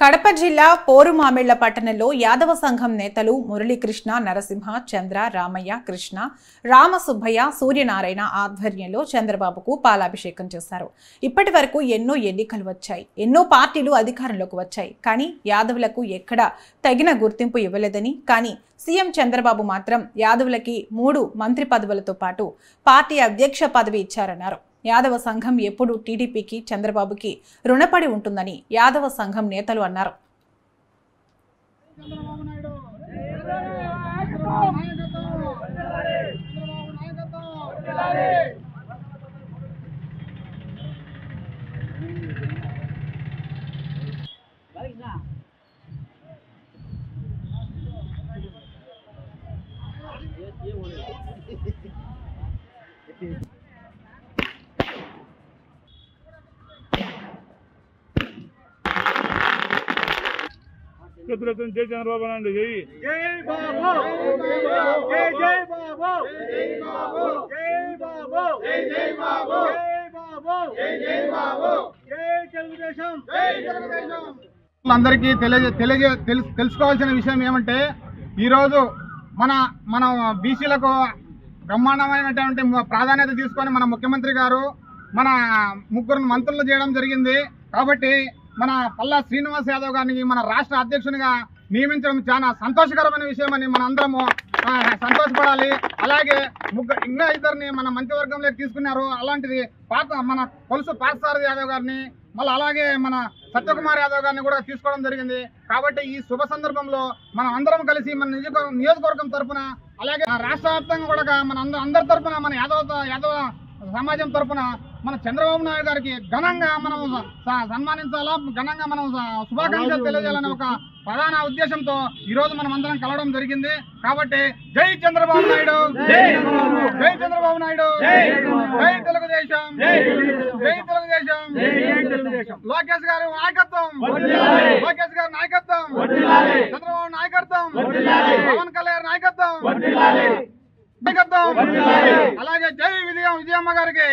కడప జిల్లా పోరుమామిళ్ల పట్టణంలో యాదవ సంఘం నేతలు మురళీకృష్ణ, నరసింహ, చంద్ర, రామయ్య, కృష్ణ, రామసుబ్బయ్య, సూర్యనారాయణ ఆధ్వర్యంలో చంద్రబాబుకు పాలాభిషేకం చేశారు. ఇప్పటి వరకు ఎన్నో ఎన్నికలు వచ్చాయి, ఎన్నో పార్టీలు అధికారంలోకి వచ్చాయి. కానీ యాదవులకు ఎక్కడా తగిన గుర్తింపు ఇవ్వలేదని, కానీ సీఎం చంద్రబాబు మాత్రం యాదవులకి 3 మంత్రి పదవులతో పాటు పార్టీ అధ్యక్ష పదవి ఇచ్చారన్నారు. యాదవ సంఘం ఎప్పుడు టీడీపీకి, చంద్రబాబుకి రుణపడి ఉంటుందని యాదవ సంఘం నేతలు అన్నారు. जय चंद्रबाबु नायडू जय जय बाबू जय जय बाबू जय बाबू जय बाबू जय जय बाबू जय बाबू जय जय बाबू जय తెలుగుదేశం జై తెలుగుదేశం అందరికీ తెలుసుకోవాల్సిన విషయం ఏమంటే ఈ రోజు మన బీసీలకు బ్రహ్మాండమైనటువంటి ప్రాధాన్యత తీసుకొని మన ముఖ్యమంత్రి గారు మన 3 మంత్రులు చేయడం జరిగింది. కాబట్టి మన పల్లా శ్రీనివాస్ యాదవ్ గారిని మన రాష్ట్ర అధ్యక్షునిగా నియమించడం చాలా సంతోషకరమైన విషయం అని మన అందరము సంతోషపడాలి. అలాగే ఇంకా 2 మన మంత్రివర్గంలోకి తీసుకున్నారు. అలాంటిది మన కొలుసు పార్థసారథి యాదవ్ గారిని, మళ్ళీ అలాగే మన సత్యకుమార్ యాదవ్ గారిని కూడా తీసుకోవడం జరిగింది. కాబట్టి ఈ శుభ సందర్భంలో మనం అందరం కలిసి మన నియోజకవర్గం తరఫున, అలాగే రాష్ట్ర వ్యాప్తంగా కూడా మన అందరి తరఫున, మన యాదవ సమాజం తరఫున మన చంద్రబాబు నాయుడు గారికి ఘనంగా మనం సన్మానించాలా, ఘనంగా మనం శుభాకాంక్షలు తెలియజేయాలనే ఒక ప్రధాన ఉద్దేశంతో ఈ రోజు మనం అందరం కలవడం జరిగింది. కాబట్టి జై చంద్రబాబు నాయుడు, జై చంద్రబాబు నాయుడు, జై తెలుగుదేశం, జై తెలుగుదేశం. లోకేష్ గారి నాయకత్వం, లోకేష్ గారి నాయకత్వం, చంద్రబాబు నాయకత్వం, పవన్ కళ్యాణ్ నాయకత్వం, అలాగే జై విజయమ్మ గారికి.